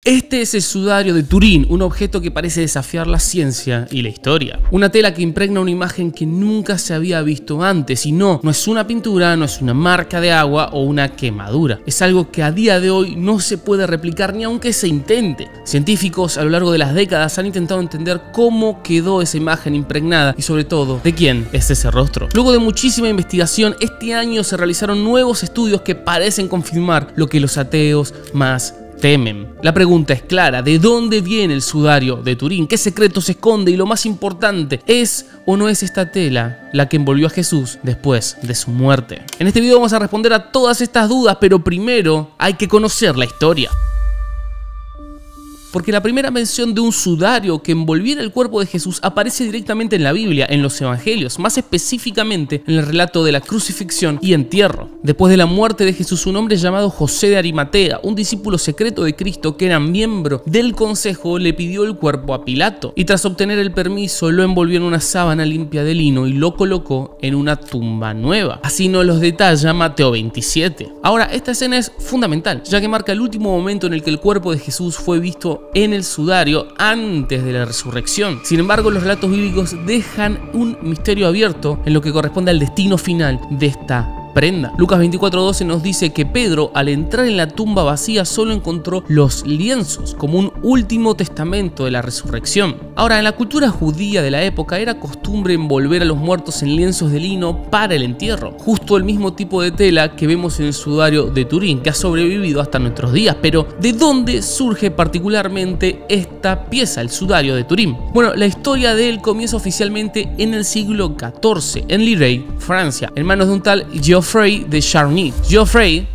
Este es el sudario de Turín, un objeto que parece desafiar la ciencia y la historia. Una tela que impregna una imagen que nunca se había visto antes y no es una pintura, no es una marca de agua o una quemadura. Es algo que a día de hoy no se puede replicar ni aunque se intente. Científicos a lo largo de las décadas han intentado entender cómo quedó esa imagen impregnada y sobre todo de quién es ese rostro. Luego de muchísima investigación, este año se realizaron nuevos estudios que parecen confirmar lo que los ateos más temen. La pregunta es clara: ¿de dónde viene el sudario de Turín? ¿Qué secreto se esconde? Y lo más importante, ¿es o no es esta tela la que envolvió a Jesús después de su muerte? En este video vamos a responder a todas estas dudas, pero primero hay que conocer la historia. Porque la primera mención de un sudario que envolviera el cuerpo de Jesús aparece directamente en la Biblia, en los evangelios, más específicamente en el relato de la crucifixión y entierro. Después de la muerte de Jesús, un hombre llamado José de Arimatea, un discípulo secreto de Cristo que era miembro del consejo, le pidió el cuerpo a Pilato y tras obtener el permiso lo envolvió en una sábana limpia de lino y lo colocó en una tumba nueva. Así nos los detalla Mateo 27. Ahora, esta escena es fundamental, ya que marca el último momento en el que el cuerpo de Jesús fue visto en el sudario antes de la resurrección. Sin embargo, los relatos bíblicos dejan un misterio abierto en lo que corresponde al destino final de esta prenda. Lucas 24:12 nos dice que Pedro, al entrar en la tumba vacía, solo encontró los lienzos como un último testamento de la resurrección. Ahora, en la cultura judía de la época era costumbre envolver a los muertos en lienzos de lino para el entierro, justo el mismo tipo de tela que vemos en el sudario de Turín, que ha sobrevivido hasta nuestros días. Pero ¿de dónde surge particularmente esta pieza, el sudario de Turín? Bueno, la historia de él comienza oficialmente en el siglo XIV, en Lirey, Francia, en manos de un tal Geoffrey de Charny. Geoffrey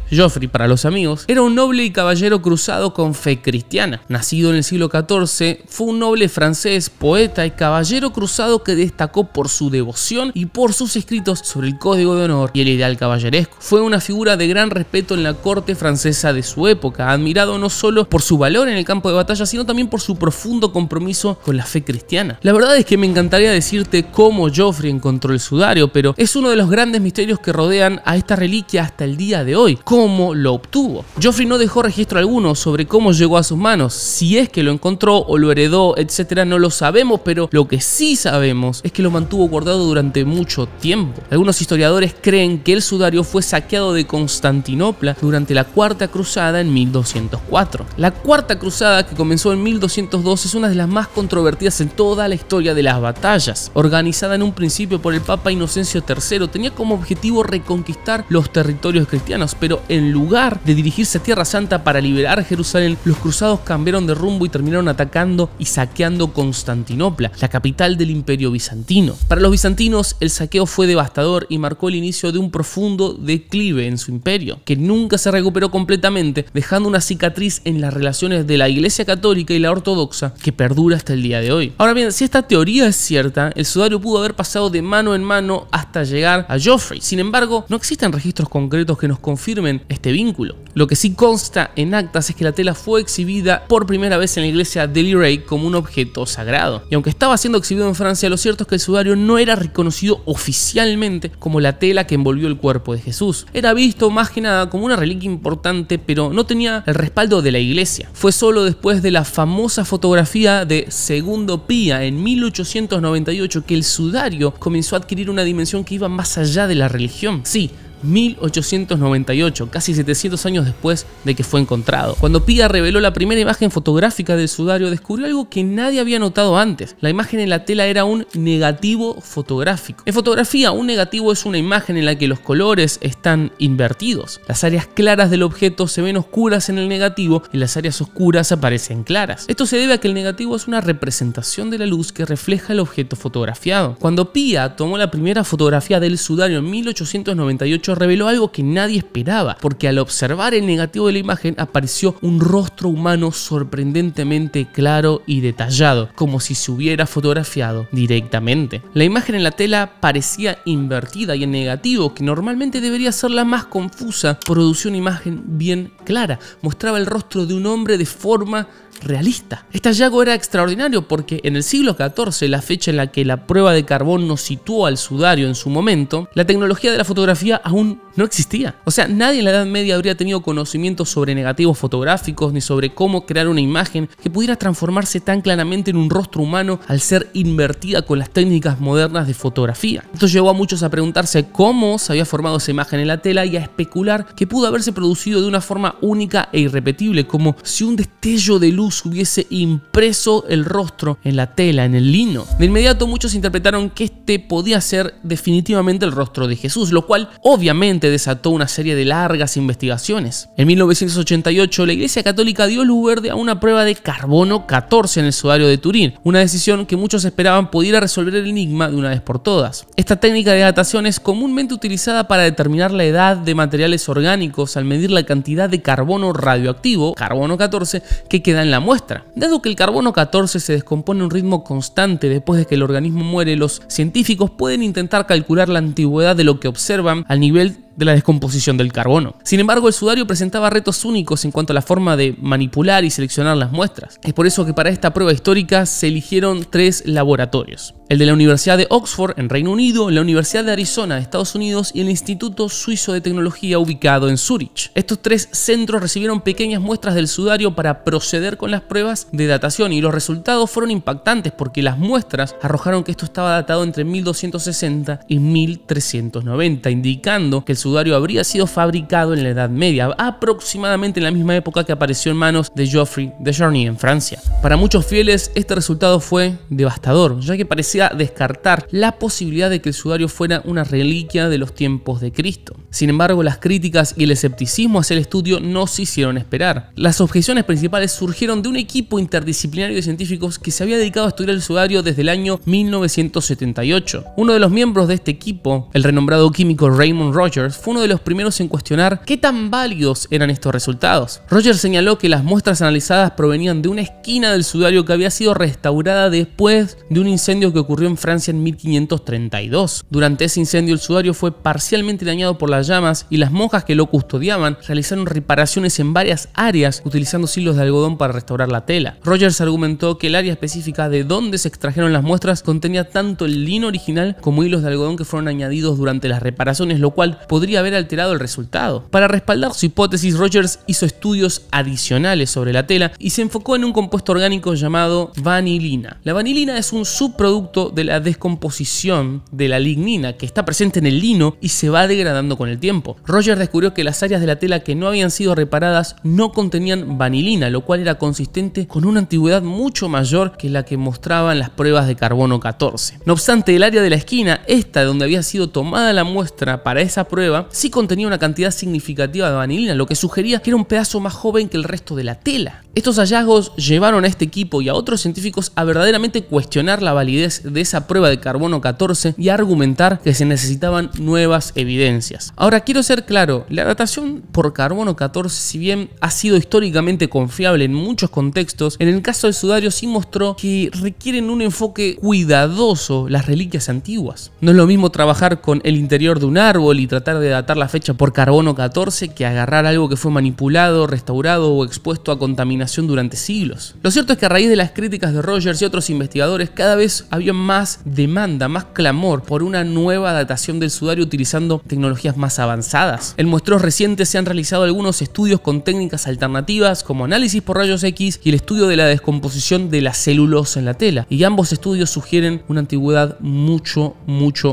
para los amigos, era un noble y caballero cruzado con fe cristiana. Nacido en el siglo XIV, fue un noble francés, poeta y caballero cruzado que destacó por su devoción y por sus escritos sobre el código de honor y el ideal caballeresco. Fue una figura de gran respeto en la corte francesa de su época, admirado no solo por su valor en el campo de batalla, sino también por su profundo compromiso con la fe cristiana. La verdad es que me encantaría decirte cómo Geoffrey encontró el sudario, pero es uno de los grandes misterios que rodean a esta reliquia hasta el día de hoy. ¿Cómo lo obtuvo? Geoffrey no dejó registro alguno sobre cómo llegó a sus manos. Si es que lo encontró o lo heredó, etcétera, no lo sabemos, pero lo que sí sabemos es que lo mantuvo guardado durante mucho tiempo. Algunos historiadores creen que el sudario fue saqueado de Constantinopla durante la Cuarta Cruzada en 1204. La Cuarta Cruzada, que comenzó en 1202, es una de las más controvertidas en toda la historia de las batallas. Organizada en un principio por el Papa Inocencio III, tenía como objetivo reconquistar los territorios cristianos, pero en lugar de dirigirse a Tierra Santa para liberar Jerusalén, los cruzados cambiaron de rumbo y terminaron atacando y saqueando Constantinopla, la capital del Imperio Bizantino. Para los bizantinos, el saqueo fue devastador y marcó el inicio de un profundo declive en su imperio, que nunca se recuperó completamente, dejando una cicatriz en las relaciones de la Iglesia Católica y la Ortodoxa que perdura hasta el día de hoy. Ahora bien, si esta teoría es cierta, el sudario pudo haber pasado de mano en mano hasta llegar a Geoffrey. Sin embargo, no existen registros concretos que nos confirmen este vínculo. Lo que sí consta en actas es que la tela fue exhibida por primera vez en la iglesia de Lirey como un objeto sagrado. Y aunque estaba siendo exhibido en Francia, lo cierto es que el sudario no era reconocido oficialmente como la tela que envolvió el cuerpo de Jesús. Era visto más que nada como una reliquia importante, pero no tenía el respaldo de la iglesia. Fue solo después de la famosa fotografía de Segundo Pía en 1898 que el sudario comenzó a adquirir una dimensión que iba más allá de la religión. Sí, 1898, casi 700 años después de que fue encontrado. Cuando Pía reveló la primera imagen fotográfica del sudario, descubrió algo que nadie había notado antes. La imagen en la tela era un negativo fotográfico. En fotografía, un negativo es una imagen en la que los colores están invertidos. Las áreas claras del objeto se ven oscuras en el negativo y las áreas oscuras aparecen claras. Esto se debe a que el negativo es una representación de la luz que refleja el objeto fotografiado. Cuando Pía tomó la primera fotografía del sudario en 1898, reveló algo que nadie esperaba, porque al observar el negativo de la imagen apareció un rostro humano sorprendentemente claro y detallado, como si se hubiera fotografiado directamente. La imagen en la tela parecía invertida y el negativo, que normalmente debería ser la más confusa, produció una imagen bien clara. Mostraba el rostro de un hombre de forma realista. Este hallazgo era extraordinario porque en el siglo XIV, la fecha en la que la prueba de carbón nos situó al sudario en su momento, la tecnología de la fotografía aún aún no existía. O sea, nadie en la Edad Media habría tenido conocimiento sobre negativos fotográficos ni sobre cómo crear una imagen que pudiera transformarse tan claramente en un rostro humano al ser invertida con las técnicas modernas de fotografía. Esto llevó a muchos a preguntarse cómo se había formado esa imagen en la tela y a especular que pudo haberse producido de una forma única e irrepetible, como si un destello de luz hubiese impreso el rostro en la tela, en el lino. De inmediato muchos interpretaron que este podía ser definitivamente el rostro de Jesús, lo cual obviamente desató una serie de largas investigaciones. En 1988 la Iglesia Católica dio luz verde a una prueba de carbono 14 en el sudario de Turín, una decisión que muchos esperaban pudiera resolver el enigma de una vez por todas. Esta técnica de datación es comúnmente utilizada para determinar la edad de materiales orgánicos al medir la cantidad de carbono radioactivo, carbono 14, que queda en la muestra. Dado que el carbono 14 se descompone a un ritmo constante después de que el organismo muere, los científicos pueden intentar calcular la antigüedad de lo que observan al nivel de la descomposición del carbono. Sin embargo, el sudario presentaba retos únicos en cuanto a la forma de manipular y seleccionar las muestras. Es por eso que para esta prueba histórica se eligieron 3 laboratorios: el de la Universidad de Oxford en Reino Unido, la Universidad de Arizona de Estados Unidos y el Instituto Suizo de Tecnología ubicado en Zúrich. Estos 3 centros recibieron pequeñas muestras del sudario para proceder con las pruebas de datación, y los resultados fueron impactantes porque las muestras arrojaron que esto estaba datado entre 1260 y 1390, indicando que el sudario habría sido fabricado en la Edad Media, aproximadamente en la misma época que apareció en manos de Geoffroy de Charny en Francia. Para muchos fieles, este resultado fue devastador, ya que parecía descartar la posibilidad de que el sudario fuera una reliquia de los tiempos de Cristo. Sin embargo, las críticas y el escepticismo hacia el estudio no se hicieron esperar. Las objeciones principales surgieron de un equipo interdisciplinario de científicos que se había dedicado a estudiar el sudario desde el año 1978. Uno de los miembros de este equipo, el renombrado químico Raymond Rogers, fue uno de los primeros en cuestionar qué tan válidos eran estos resultados. Rogers señaló que las muestras analizadas provenían de una esquina del sudario que había sido restaurada después de un incendio que ocurrió en Francia en 1532. Durante ese incendio el sudario fue parcialmente dañado por las llamas y las monjas que lo custodiaban realizaron reparaciones en varias áreas utilizando hilos de algodón para restaurar la tela. Rogers argumentó que el área específica de donde se extrajeron las muestras contenía tanto el lino original como hilos de algodón que fueron añadidos durante las reparaciones, lo cual podría haber alterado el resultado. Para respaldar su hipótesis, Rogers hizo estudios adicionales sobre la tela y se enfocó en un compuesto orgánico llamado vanilina. La vanilina es un subproducto de la descomposición de la lignina que está presente en el lino y se va degradando con el tiempo. Rogers descubrió que las áreas de la tela que no habían sido reparadas no contenían vanilina, lo cual era consistente con una antigüedad mucho mayor que la que mostraban las pruebas de carbono 14. No obstante, el área de la esquina, esta donde había sido tomada la muestra para esa prueba, sí contenía una cantidad significativa de vanilina, lo que sugería que era un pedazo más joven que el resto de la tela. Estos hallazgos llevaron a este equipo y a otros científicos a verdaderamente cuestionar la validez de esa prueba de carbono 14 y a argumentar que se necesitaban nuevas evidencias. Ahora, quiero ser claro, la datación por carbono 14, si bien ha sido históricamente confiable en muchos contextos, en el caso del sudario sí mostró que requieren un enfoque cuidadoso las reliquias antiguas. No es lo mismo trabajar con el interior de un árbol y tratar de datar la fecha por carbono 14 que agarrar algo que fue manipulado, restaurado o expuesto a contaminación durante siglos. Lo cierto es que a raíz de las críticas de Rogers y otros investigadores, cada vez había más demanda, más clamor por una nueva datación del sudario utilizando tecnologías más avanzadas. En muestreos recientes se han realizado algunos estudios con técnicas alternativas como análisis por rayos X y el estudio de la descomposición de la celulosa en la tela, y ambos estudios sugieren una antigüedad mucho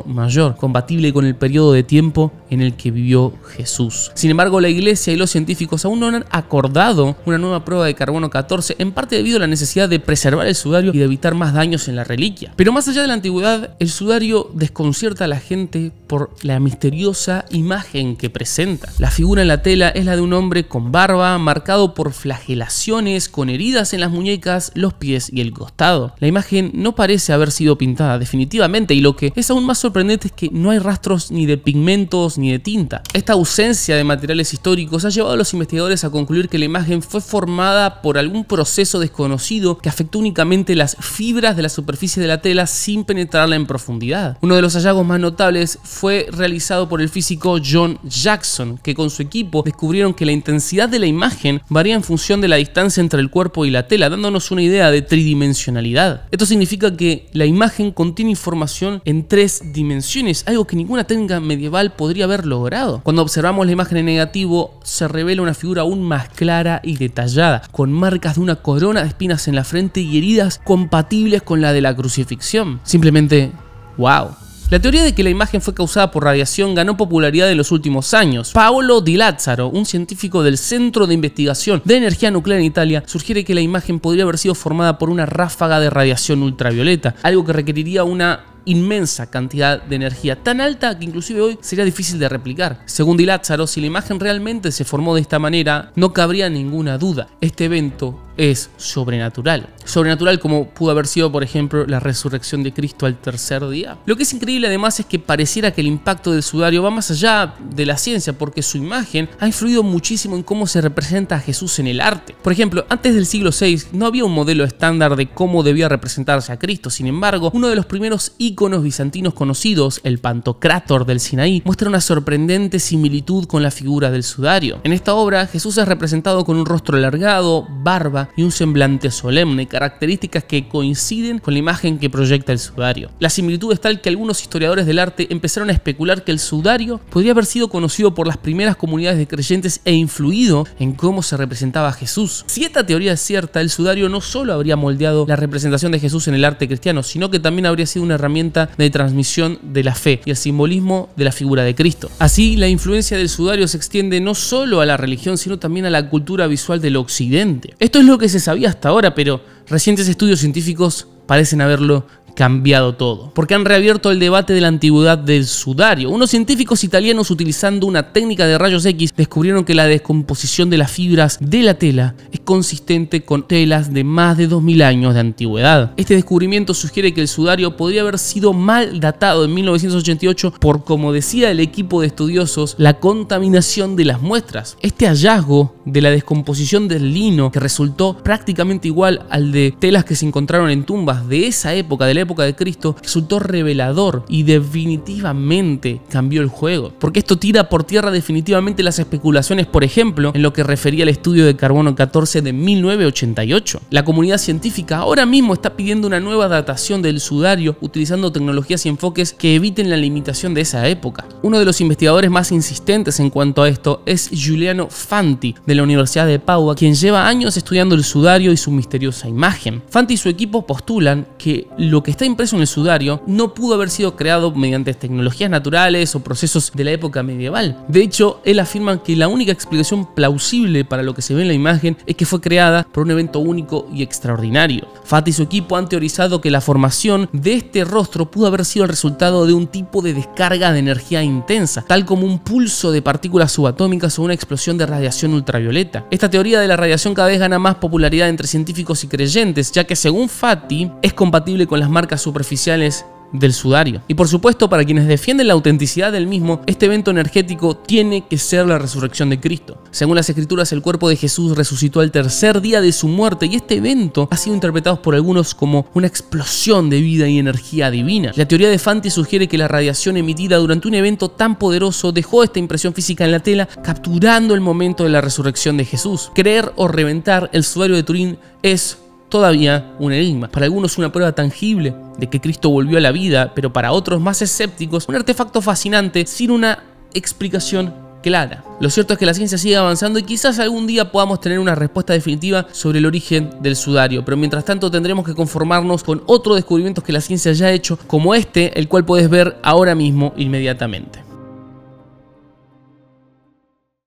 mayor, compatible con el periodo de tiempo en el que vivió Jesús. Sin embargo, la Iglesia y los científicos aún no han acordado una nueva prueba de carbono 14, en parte debido a la necesidad de preservar el sudario y de evitar más daños en la reliquia. Pero más allá de la antigüedad, el sudario desconcierta a la gente por la misteriosa imagen que presenta. La figura en la tela es la de un hombre con barba, marcado por flagelaciones, con heridas en las muñecas, los pies y el costado. La imagen no parece haber sido pintada definitivamente, y lo que es aún más sorprendente es que no hay rastros ni de pigmentos ni de tinta. Esta ausencia de materiales históricos ha llevado a los investigadores a concluir que la imagen fue formada causada por algún proceso desconocido que afectó únicamente las fibras de la superficie de la tela sin penetrarla en profundidad. Uno de los hallazgos más notables fue realizado por el físico John Jackson, que con su equipo descubrieron que la intensidad de la imagen varía en función de la distancia entre el cuerpo y la tela, dándonos una idea de tridimensionalidad. Esto significa que la imagen contiene información en 3 dimensiones, algo que ninguna técnica medieval podría haber logrado. Cuando observamos la imagen en negativo, se revela una figura aún más clara y detallada, con marcas de una corona de espinas en la frente y heridas compatibles con la de la crucifixión. Simplemente, wow. La teoría de que la imagen fue causada por radiación ganó popularidad en los últimos años. Paolo Di Lazzaro, un científico del Centro de Investigación de Energía Nuclear en Italia, sugiere que la imagen podría haber sido formada por una ráfaga de radiación ultravioleta, algo que requeriría una inmensa cantidad de energía, tan alta que inclusive hoy sería difícil de replicar. Según Di Lazzaro, si la imagen realmente se formó de esta manera, no cabría ninguna duda. Este evento es sobrenatural. Sobrenatural como pudo haber sido, por ejemplo, la resurrección de Cristo al tercer día. Lo que es increíble además es que pareciera que el impacto del sudario va más allá de la ciencia, porque su imagen ha influido muchísimo en cómo se representa a Jesús en el arte. Por ejemplo, antes del siglo VI no había un modelo estándar de cómo debía representarse a Cristo. Sin embargo, uno de los primeros íconos bizantinos conocidos, el Pantocrátor del Sinaí, muestra una sorprendente similitud con la figura del sudario. En esta obra, Jesús es representado con un rostro alargado, barba y un semblante solemne, características que coinciden con la imagen que proyecta el sudario. La similitud es tal que algunos historiadores del arte empezaron a especular que el sudario podría haber sido conocido por las primeras comunidades de creyentes e influido en cómo se representaba a Jesús. Si esta teoría es cierta, el sudario no solo habría moldeado la representación de Jesús en el arte cristiano, sino que también habría sido una herramienta de transmisión de la fe y el simbolismo de la figura de Cristo. Así, la influencia del sudario se extiende no solo a la religión, sino también a la cultura visual del occidente. Esto es lo que se sabía hasta ahora, pero recientes estudios científicos parecen haberlo cambiado todo, porque han reabierto el debate de la antigüedad del sudario. Unos científicos italianos, utilizando una técnica de rayos X, descubrieron que la descomposición de las fibras de la tela es consistente con telas de más de 2000 años de antigüedad. Este descubrimiento sugiere que el sudario podría haber sido mal datado en 1988 por, como decía el equipo de estudiosos, la contaminación de las muestras. Este hallazgo de la descomposición del lino, que resultó prácticamente igual al de telas que se encontraron en tumbas de esa época, de la época de Cristo, resultó revelador y definitivamente cambió el juego, porque esto tira por tierra definitivamente las especulaciones, por ejemplo, en lo que refería al estudio de carbono 14 de 1988. La comunidad científica ahora mismo está pidiendo una nueva datación del sudario utilizando tecnologías y enfoques que eviten la limitación de esa época. Uno de los investigadores más insistentes en cuanto a esto es Giuliano Fanti, de la Universidad de Padua, quien lleva años estudiando el sudario y su misteriosa imagen. Fanti y su equipo postulan que lo que está impreso en el sudario no pudo haber sido creado mediante tecnologías naturales o procesos de la época medieval. De hecho, él afirma que la única explicación plausible para lo que se ve en la imagen es que fue creada por un evento único y extraordinario. Fanti y su equipo han teorizado que la formación de este rostro pudo haber sido el resultado de un tipo de descarga de energía intensa, tal como un pulso de partículas subatómicas o una explosión de radiación ultravioleta. Esta teoría de la radiación cada vez gana más popularidad entre científicos y creyentes, ya que según Fanti es compatible con las marcas superficiales del sudario. Y por supuesto, para quienes defienden la autenticidad del mismo, este evento energético tiene que ser la resurrección de Cristo. Según las escrituras, el cuerpo de Jesús resucitó al tercer día de su muerte, y este evento ha sido interpretado por algunos como una explosión de vida y energía divina. La teoría de Fanti sugiere que la radiación emitida durante un evento tan poderoso dejó esta impresión física en la tela, capturando el momento de la resurrección de Jesús. Creer o reventar el sudario de Turín es todavía un enigma. Para algunos una prueba tangible de que Cristo volvió a la vida, pero para otros más escépticos un artefacto fascinante sin una explicación clara. Lo cierto es que la ciencia sigue avanzando y quizás algún día podamos tener una respuesta definitiva sobre el origen del sudario, pero mientras tanto tendremos que conformarnos con otros descubrimientos que la ciencia ya ha hecho, como este, el cual puedes ver ahora mismo inmediatamente.